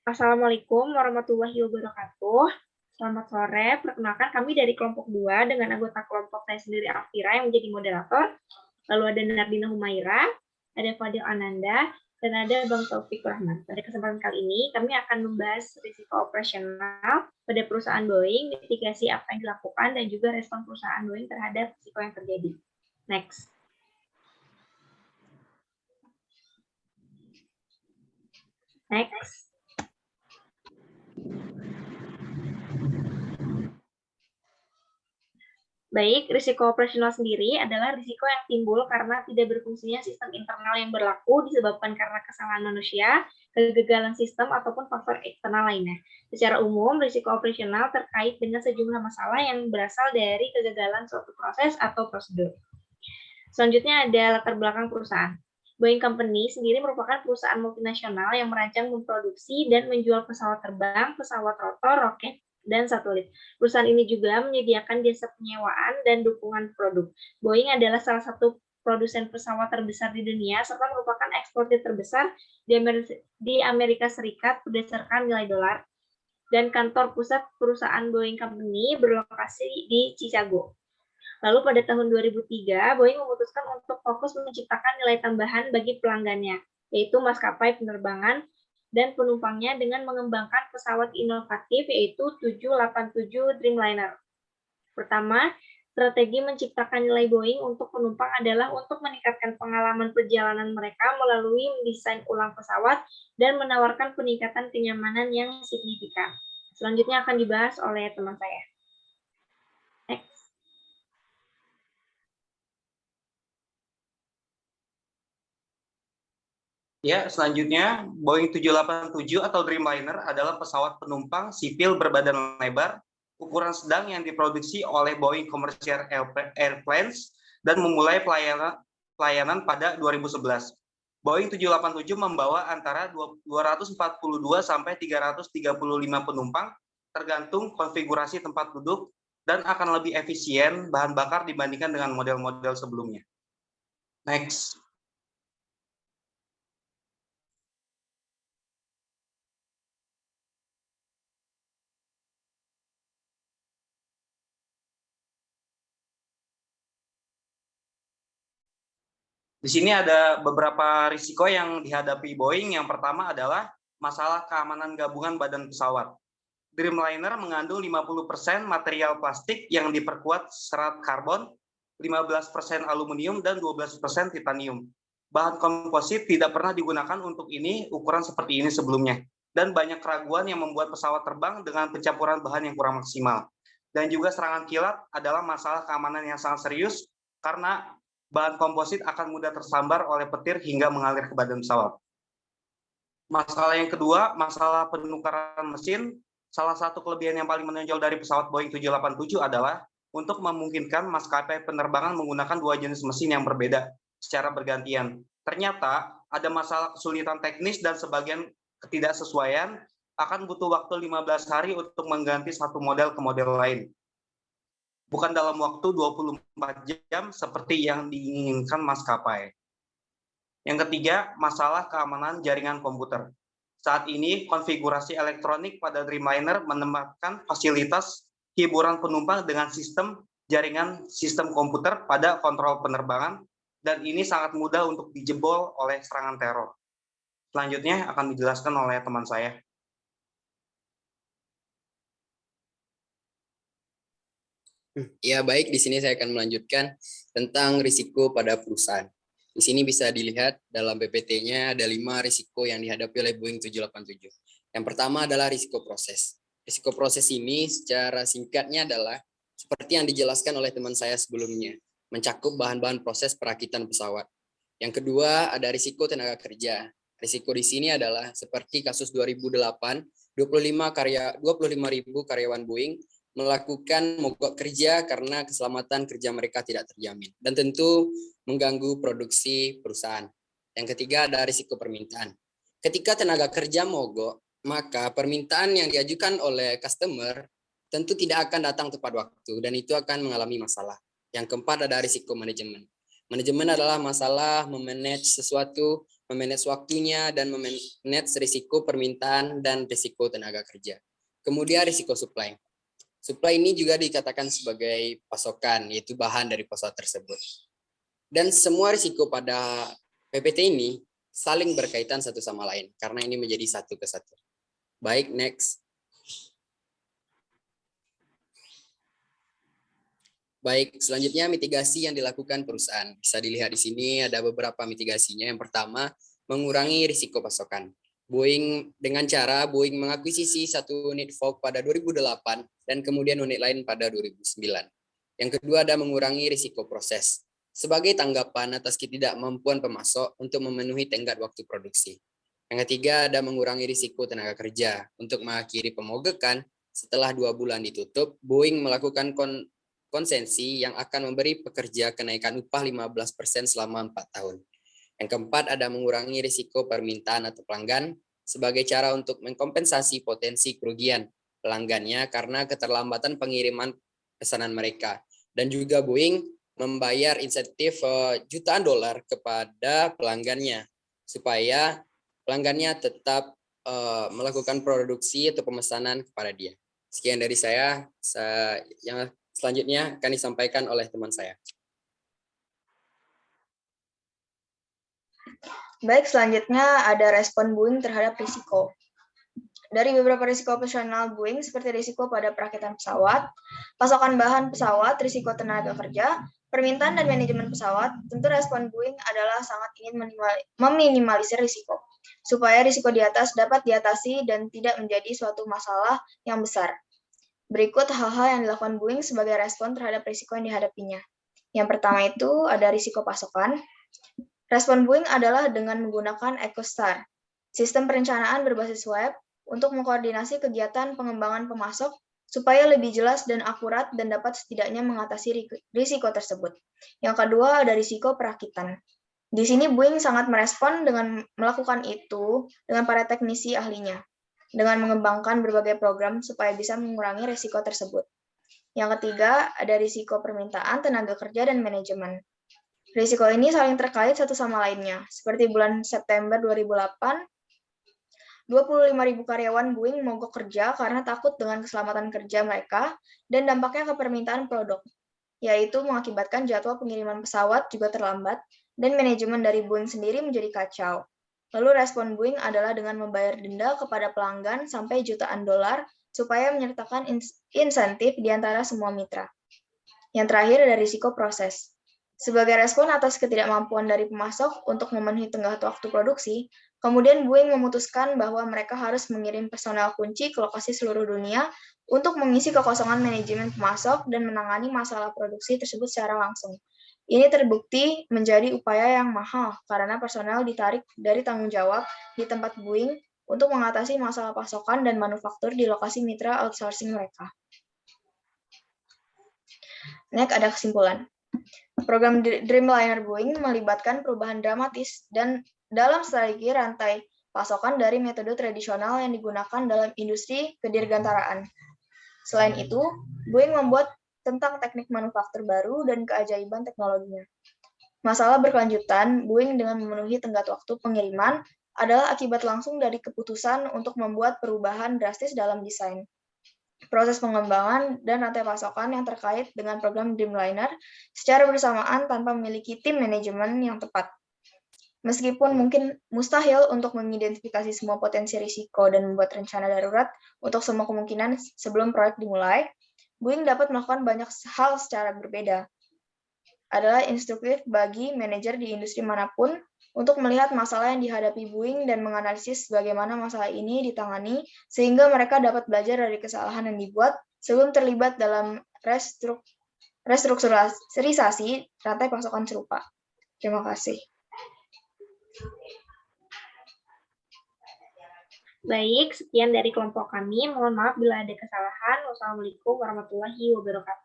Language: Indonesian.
Assalamualaikum warahmatullahi wabarakatuh. Selamat sore, perkenalkan kami dari kelompok 2 dengan anggota kelompok saya sendiri Afira yang menjadi moderator. Lalu ada Nardina Humaira, ada Fadil Ananda, dan ada Bang Taufik Rahman. Pada kesempatan kali ini kami akan membahas risiko operasional pada perusahaan Boeing, mitigasi apa yang dilakukan, dan juga respon perusahaan Boeing terhadap risiko yang terjadi. Next. Next. Baik, risiko operasional sendiri adalah risiko yang timbul karena tidak berfungsinya sistem internal yang berlaku disebabkan karena kesalahan manusia, kegagalan sistem, ataupun faktor eksternal lainnya. Secara umum, risiko operasional terkait dengan sejumlah masalah yang berasal dari kegagalan suatu proses atau prosedur. Selanjutnya ada latar belakang perusahaan. Boeing Company sendiri merupakan perusahaan multinasional yang merancang, memproduksi, dan menjual pesawat terbang, pesawat rotor, roket, dan satelit. Perusahaan ini juga menyediakan jasa penyewaan dan dukungan produk. Boeing adalah salah satu produsen pesawat terbesar di dunia serta merupakan eksportir terbesar di Amerika Serikat berdasarkan nilai dolar. Dan kantor pusat perusahaan Boeing Company berlokasi di Chicago. Lalu pada tahun 2003, Boeing memutuskan untuk fokus menciptakan nilai tambahan bagi pelanggannya, yaitu maskapai penerbangan dan penumpangnya dengan mengembangkan pesawat inovatif yaitu 787 Dreamliner. Pertama, strategi menciptakan nilai Boeing untuk penumpang adalah untuk meningkatkan pengalaman perjalanan mereka melalui mendesain ulang pesawat dan menawarkan peningkatan kenyamanan yang signifikan. Selanjutnya akan dibahas oleh teman saya. Ya, selanjutnya Boeing 787 atau Dreamliner adalah pesawat penumpang sipil berbadan lebar, ukuran sedang yang diproduksi oleh Boeing Commercial Airplanes dan memulai pelayanan pada 2011. Boeing 787 membawa antara 242 sampai 335 penumpang, tergantung konfigurasi tempat duduk, dan akan lebih efisien bahan bakar dibandingkan dengan model-model sebelumnya. Next. Di sini ada beberapa risiko yang dihadapi Boeing. Yang pertama adalah masalah keamanan gabungan badan pesawat. Dreamliner mengandung 50% material plastik yang diperkuat serat karbon, 15% aluminium, dan 12% titanium. Bahan komposit tidak pernah digunakan untuk ini, ukuran seperti ini sebelumnya. Dan banyak keraguan yang membuat pesawat terbang dengan pencampuran bahan yang kurang maksimal. Dan juga serangan kilat adalah masalah keamanan yang sangat serius, karena bahan komposit akan mudah tersambar oleh petir hingga mengalir ke badan pesawat. Masalah yang kedua, masalah penukaran mesin. Salah satu kelebihan yang paling menonjol dari pesawat Boeing 787 adalah untuk memungkinkan maskapai penerbangan menggunakan dua jenis mesin yang berbeda secara bergantian. Ternyata ada masalah kesulitan teknis dan sebagian ketidaksesuaian akan butuh waktu 15 hari untuk mengganti satu model ke model lain. Bukan dalam waktu 24 jam seperti yang diinginkan maskapai. Yang ketiga, masalah keamanan jaringan komputer. Saat ini, konfigurasi elektronik pada Dreamliner menempatkan fasilitas hiburan penumpang dengan sistem jaringan sistem komputer pada kontrol penerbangan, dan ini sangat mudah untuk dijebol oleh serangan teror. Selanjutnya akan dijelaskan oleh teman saya. Ya, baik, di sini saya akan melanjutkan tentang risiko pada perusahaan. Di sini bisa dilihat dalam PPT-nya ada 5 risiko yang dihadapi oleh Boeing 787. Yang pertama adalah risiko proses. Risiko proses ini secara singkatnya adalah seperti yang dijelaskan oleh teman saya sebelumnya, mencakup bahan-bahan proses perakitan pesawat. Yang kedua ada risiko tenaga kerja. Risiko di sini adalah seperti kasus 2008, 25.000 karyawan Boeing melakukan mogok kerja karena keselamatan kerja mereka tidak terjamin dan tentu mengganggu produksi perusahaan. Yang ketiga ada risiko permintaan. Ketika tenaga kerja mogok, maka permintaan yang diajukan oleh customer tentu tidak akan datang tepat waktu dan itu akan mengalami masalah. Yang keempat ada risiko manajemen. Manajemen adalah masalah memanage sesuatu, memanage waktunya, dan memanage risiko permintaan dan risiko tenaga kerja. Kemudian risiko supply. Supply ini juga dikatakan sebagai pasokan, yaitu bahan dari pesawat tersebut. Dan semua risiko pada PPT ini saling berkaitan satu sama lain, karena ini menjadi satu kesatuan. Baik, next. Baik, selanjutnya mitigasi yang dilakukan perusahaan. Bisa dilihat di sini ada beberapa mitigasinya. Yang pertama, mengurangi risiko pasokan. Dengan cara Boeing mengakuisisi satu unit Fokker pada 2008 dan kemudian unit lain pada 2009. Yang kedua ada mengurangi risiko proses. Sebagai tanggapan atas ketidakmampuan pemasok untuk memenuhi tenggat waktu produksi. Yang ketiga ada mengurangi risiko tenaga kerja. Untuk mengakhiri pemogekan, setelah 2 bulan ditutup, Boeing melakukan konsensi yang akan memberi pekerja kenaikan upah 15% selama 4 tahun. Yang keempat ada mengurangi risiko permintaan atau pelanggan sebagai cara untuk mengkompensasi potensi kerugian pelanggannya karena keterlambatan pengiriman pesanan mereka. Dan juga Boeing membayar insentif jutaan dolar kepada pelanggannya supaya pelanggannya tetap melakukan produksi atau pemesanan kepada dia. Sekian dari saya yang selanjutnya akan disampaikan oleh teman saya. Baik, selanjutnya ada respon Boeing terhadap risiko. Dari beberapa risiko operasional Boeing seperti risiko pada perakitan pesawat, pasokan bahan pesawat, risiko tenaga kerja, permintaan dan manajemen pesawat, tentu respon Boeing adalah sangat ingin meminimalisir risiko, supaya risiko di atas dapat diatasi dan tidak menjadi suatu masalah yang besar. Berikut hal-hal yang dilakukan Boeing sebagai respon terhadap risiko yang dihadapinya. Yang pertama itu ada risiko pasokan. Respon Boeing adalah dengan menggunakan EcoStar, sistem perencanaan berbasis web, untuk mengkoordinasi kegiatan pengembangan pemasok supaya lebih jelas dan akurat dan dapat setidaknya mengatasi risiko tersebut. Yang kedua ada risiko perakitan. Di sini Boeing sangat merespon dengan melakukan itu dengan para teknisi ahlinya, dengan mengembangkan berbagai program supaya bisa mengurangi risiko tersebut. Yang ketiga, ada risiko permintaan, tenaga kerja, dan manajemen. Risiko ini saling terkait satu sama lainnya. Seperti bulan September 2008, 25.000 karyawan Boeing mogok kerja karena takut dengan keselamatan kerja mereka dan dampaknya ke permintaan produk, yaitu mengakibatkan jadwal pengiriman pesawat juga terlambat dan manajemen dari Boeing sendiri menjadi kacau. Lalu respon Boeing adalah dengan membayar denda kepada pelanggan sampai jutaan dolar supaya menyertakan insentif di antara semua mitra. Yang terakhir ada risiko proses. Sebagai respon atas ketidakmampuan dari pemasok untuk memenuhi tenggat waktu produksi, kemudian Boeing memutuskan bahwa mereka harus mengirim personel kunci ke lokasi seluruh dunia untuk mengisi kekosongan manajemen pemasok dan menangani masalah produksi tersebut secara langsung. Ini terbukti menjadi upaya yang mahal karena personel ditarik dari tanggung jawab di tempat Boeing untuk mengatasi masalah pasokan dan manufaktur di lokasi mitra outsourcing mereka. Next ada kesimpulan. Program Dreamliner Boeing melibatkan perubahan dramatis dan dalam strategi rantai pasokan dari metode tradisional yang digunakan dalam industri kedirgantaraan. Selain itu, Boeing membuat tentang teknik manufaktur baru dan keajaiban teknologinya. Masalah berkelanjutan Boeing dengan memenuhi tenggat waktu pengiriman adalah akibat langsung dari keputusan untuk membuat perubahan drastis dalam desain, proses pengembangan, dan rantai pasokan yang terkait dengan program Dreamliner secara bersamaan tanpa memiliki tim manajemen yang tepat. Meskipun mungkin mustahil untuk mengidentifikasi semua potensi risiko dan membuat rencana darurat untuk semua kemungkinan sebelum proyek dimulai, Boeing dapat melakukan banyak hal secara berbeda. Adalah instruktif bagi manajer di industri manapun untuk melihat masalah yang dihadapi Boeing dan menganalisis bagaimana masalah ini ditangani sehingga mereka dapat belajar dari kesalahan yang dibuat sebelum terlibat dalam restrukturisasi rantai pasokan serupa. Terima kasih. Baik, sekian dari kelompok kami. Mohon maaf bila ada kesalahan. Wassalamualaikum warahmatullahi wabarakatuh.